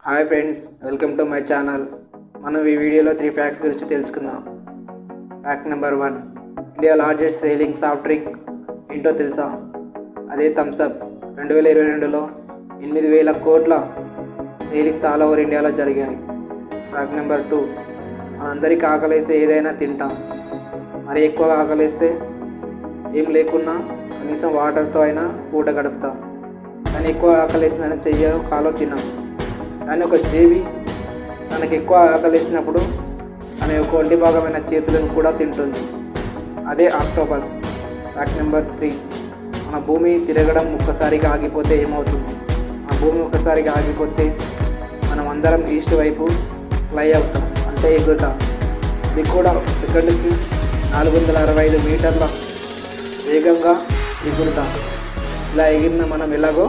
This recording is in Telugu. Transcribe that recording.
Hi friends, welcome to my channel. మనం ఈ వీడియోలో 3 ఫ్యాక్ట్స్ గురించి తెలుసుకుందాం. Fact number 1, India largest selling soft drink ఏంటో తెలుసా? అదే థమ్స్అప్. 2022లో 8,000 కోట్ల సేలింగ్స్ ఆల్ ఓవర్ ఇండియాలో జరిగాయి. ఫ్యాక్ట్ నెంబర్ 2, మనందరికీ ఆకలిస్తే ఏదైనా తింటాం. మరి ఎక్కువగా ఆకలిస్తే ఏం లేకున్నా కనీసం వాటర్తో అయినా పూట గడుపుతాం. కానీ ఎక్కువ ఆకలిస్తుందని చెయ్యో కాలో తిన్నాం. కానీ ఒక జీవి తనకు ఎక్కువ ఆకలిసినప్పుడు తన యొక్క ఒంటి భాగమైన చేతులను కూడా తింటుంది. అదే ఆక్టోపస్. ఫ్యాక్ట్ నెంబర్ 3, మన భూమి తిరగడం ఒక్కసారిగా ఆగిపోతే ఏమవుతుంది? మన భూమి ఒక్కసారిగా ఆగిపోతే మనం అందరం ఈస్ట్ వైపు ఫ్లై అవుతాం, అంటే ఎగురుతాం. ఇది కూడా సెకండ్కి 465 మీటర్ల వేగంగా ఎగురుతాం. ఇలా ఎగిరిన మనం ఎలాగో